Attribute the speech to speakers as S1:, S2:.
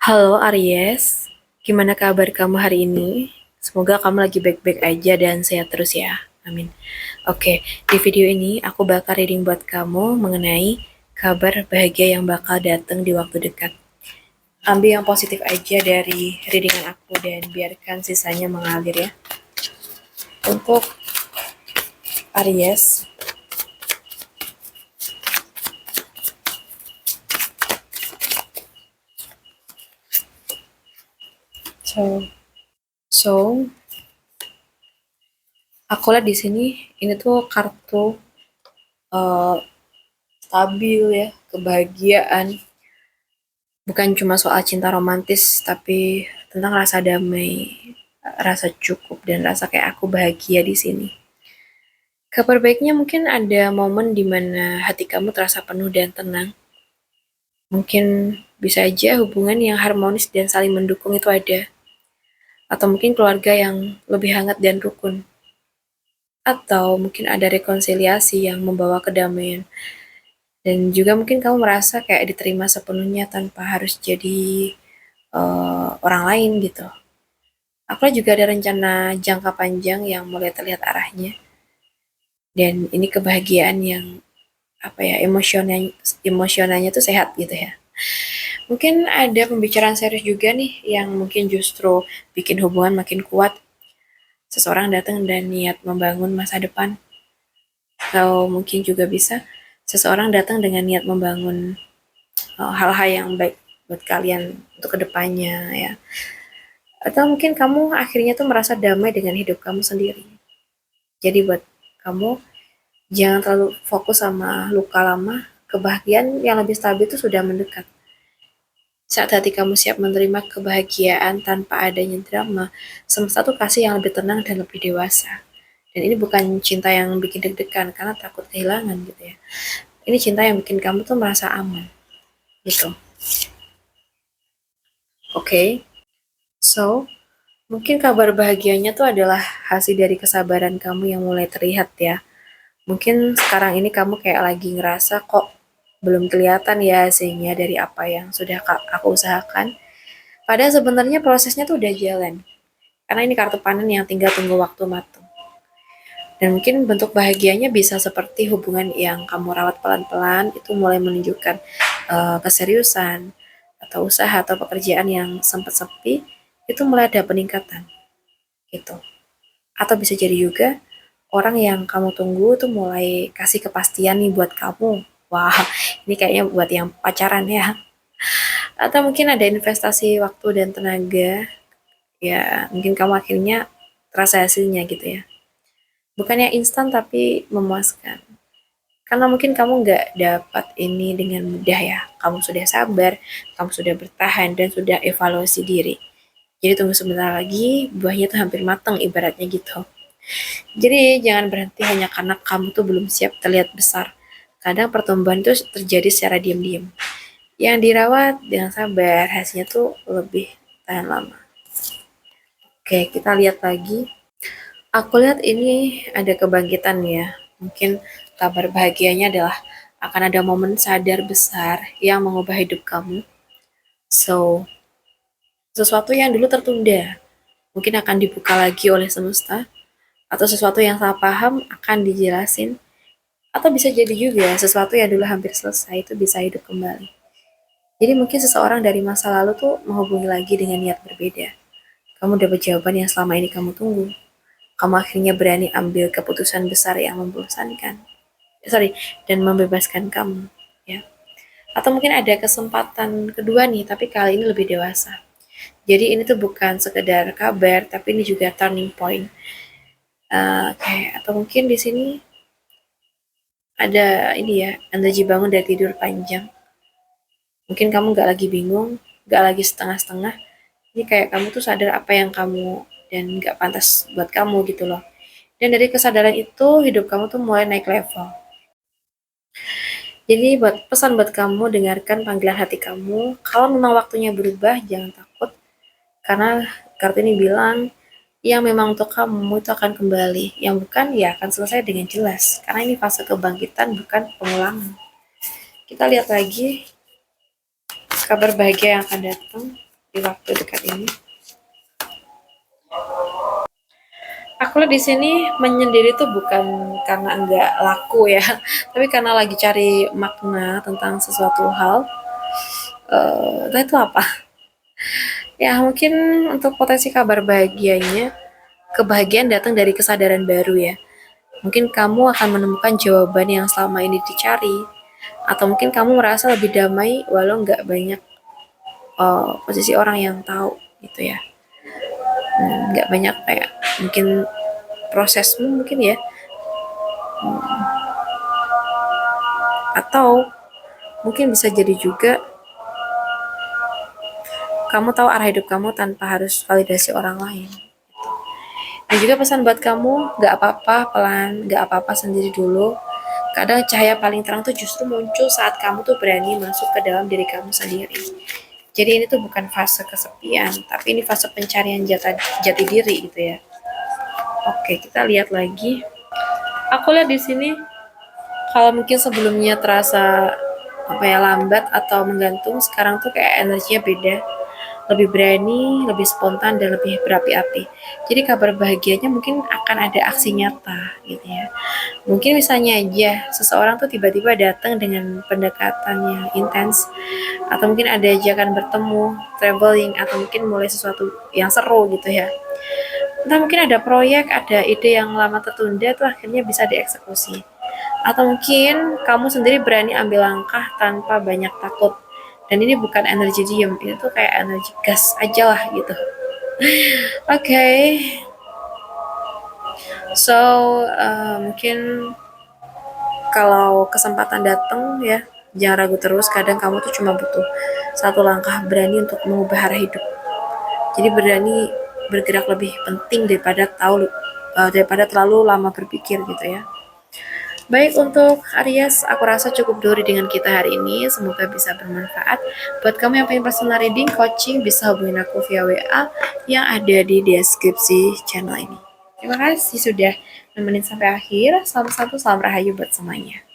S1: Halo Aries, gimana kabar kamu hari ini? Semoga kamu lagi baik-baik aja dan sehat terus ya. Amin. Oke, di video ini aku bakal reading buat kamu mengenai kabar bahagia yang bakal datang di waktu dekat. Ambil yang positif aja dari readingan aku dan biarkan sisanya mengalir ya. Untuk Aries, so so aku lihat di sini ini tuh kartu uh, stabil ya, kebahagiaan. Bukan cuma soal cinta romantis, tapi tentang rasa damai, rasa cukup, dan rasa kayak aku bahagia di sini. Kabar baiknya mungkin ada momen di mana hati kamu terasa penuh dan tenang. Mungkin bisa aja hubungan yang harmonis dan saling mendukung itu ada. Atau mungkin keluarga yang lebih hangat dan rukun. Atau mungkin ada rekonsiliasi yang membawa kedamaian. Dan juga mungkin kamu merasa kayak diterima sepenuhnya tanpa harus jadi orang lain gitu. Aku juga ada rencana jangka panjang yang mulai terlihat arahnya. Dan ini kebahagiaan yang apa ya, emosionalnya tuh sehat gitu ya. Mungkin ada pembicaraan serius juga nih yang mungkin justru bikin hubungan makin kuat. Seseorang datang dan niat membangun masa depan. Atau mungkin juga bisa seseorang datang dengan niat membangun hal-hal yang baik buat kalian untuk kedepannya ya. Atau mungkin kamu akhirnya tuh merasa damai dengan hidup kamu sendiri. Jadi buat kamu, jangan terlalu fokus sama luka lama, kebahagiaan yang lebih stabil itu sudah mendekat. Saat hati kamu siap menerima kebahagiaan tanpa adanya drama, semesta tuh kasih yang lebih tenang dan lebih dewasa. Dan ini bukan cinta yang bikin deg-degan karena takut kehilangan gitu ya. Ini cinta yang bikin kamu tuh merasa aman gitu. Oke, okay. So mungkin kabar bahagianya tuh adalah hasil dari kesabaran kamu yang mulai terlihat ya. Mungkin sekarang ini kamu kayak lagi ngerasa kok belum kelihatan ya hasilnya dari apa yang sudah aku usahakan. Padahal sebenarnya prosesnya tuh udah jalan. Karena ini kartu panen yang tinggal tunggu waktu matang. Dan mungkin bentuk bahagianya bisa seperti hubungan yang kamu rawat pelan-pelan, itu mulai menunjukkan keseriusan, atau usaha atau pekerjaan yang sempat sepi, itu mulai ada peningkatan. Gitu. Atau bisa jadi juga orang yang kamu tunggu tuh mulai kasih kepastian nih buat kamu. Wah, ini kayaknya buat yang pacaran ya. Atau mungkin ada investasi waktu dan tenaga. Ya, mungkin kamu akhirnya terasa hasilnya gitu ya. Bukannya instan tapi memuaskan. Karena mungkin kamu nggak dapat ini dengan mudah ya. Kamu sudah sabar, kamu sudah bertahan, dan sudah evaluasi diri. Jadi tunggu sebentar lagi, buahnya tuh hampir matang ibaratnya gitu. Jadi jangan berhenti hanya karena kamu tuh belum siap terlihat besar. Kadang pertumbuhan itu terjadi secara diam-diam. Yang dirawat dengan sabar, hasilnya tuh lebih tahan lama. Oke, kita lihat lagi. Aku lihat ini ada kebangkitan ya. Mungkin kabar bahagianya adalah akan ada momen sadar besar yang mengubah hidup kamu. So, sesuatu yang dulu tertunda mungkin akan dibuka lagi oleh semesta, atau sesuatu yang salah paham akan dijelasin, atau bisa jadi juga sesuatu yang dulu hampir selesai itu bisa hidup kembali. Jadi mungkin seseorang dari masa lalu tuh menghubungi lagi dengan niat berbeda. Kamu dapat jawaban yang selama ini kamu tunggu. Kamu akhirnya berani ambil keputusan besar yang membosankan. Sorry, dan membebaskan kamu. Ya. Atau mungkin ada kesempatan kedua nih, tapi kali ini lebih dewasa. Jadi ini tuh bukan sekedar kabar, tapi ini juga turning point. Atau mungkin di sini ada ini ya, energi bangun dari tidur panjang. Mungkin kamu nggak lagi bingung, nggak lagi setengah-setengah. Ini kayak kamu tuh sadar apa yang kamu dan nggak pantas buat kamu gitu loh. Dan dari kesadaran itu, hidup kamu tuh mulai naik level. Jadi pesan buat kamu, dengarkan panggilan hati kamu. Kalau memang waktunya berubah, jangan takut. Karena Kartini bilang, yang memang untuk kamu itu akan kembali. Yang bukan, ya akan selesai dengan jelas. Karena ini fase kebangkitan, bukan pengulangan. Kita lihat lagi kabar bahagia yang akan datang. di waktu dekat ini. Aku lihat di sini menyendiri tuh bukan karena enggak laku ya, tapi karena lagi cari makna tentang sesuatu hal. Nah itu apa? Ya mungkin untuk potensi kabar bahagianya, kebahagiaan datang dari kesadaran baru ya. Mungkin kamu akan menemukan jawaban yang selama ini dicari, atau mungkin kamu merasa lebih damai walau nggak banyak posisi orang yang tahu gitu ya. Nggak banyak kayak mungkin prosesmu mungkin ya, atau mungkin bisa jadi juga kamu tahu arah hidup kamu tanpa harus validasi orang lain. Dan juga pesan buat kamu, gak apa-apa pelan, gak apa-apa sendiri dulu. Kadang cahaya paling terang tuh justru muncul saat kamu tuh berani masuk ke dalam diri kamu sendiri. Jadi ini tuh bukan fase kesepian, tapi ini fase pencarian jati diri gitu ya. Oke, kita lihat lagi. Aku lihat di sini kalau mungkin sebelumnya terasa apa ya lambat atau menggantung, sekarang tuh kayak energinya beda, lebih berani, lebih spontan, dan lebih berapi-api. Jadi kabar bahagianya mungkin akan ada aksi nyata gitu ya. Mungkin misalnya aja seseorang tuh tiba-tiba datang dengan pendekatan yang intens, atau mungkin ada ajakan bertemu, traveling, atau mungkin mulai sesuatu yang seru gitu ya. Entah mungkin ada proyek, ada ide yang lama tertunda tuh akhirnya bisa dieksekusi. Atau mungkin kamu sendiri berani ambil langkah tanpa banyak takut. Dan ini bukan energi diem, ini tuh kayak energi gas aja lah gitu. Oke, so mungkin kalau kesempatan datang ya, jangan ragu terus. Kadang kamu tuh cuma butuh satu langkah berani untuk mengubah arah hidup. Jadi berani bergerak lebih penting daripada terlalu lama berpikir gitu ya. Baik untuk Aries, aku rasa cukup dulu dengan kita hari ini. Semoga bisa bermanfaat. Buat kamu yang pengen personal reading, coaching, bisa hubungin aku via WA yang ada di deskripsi channel ini. Terima kasih sudah nemenin sampai akhir. Salam satu, salam rahayu buat semuanya.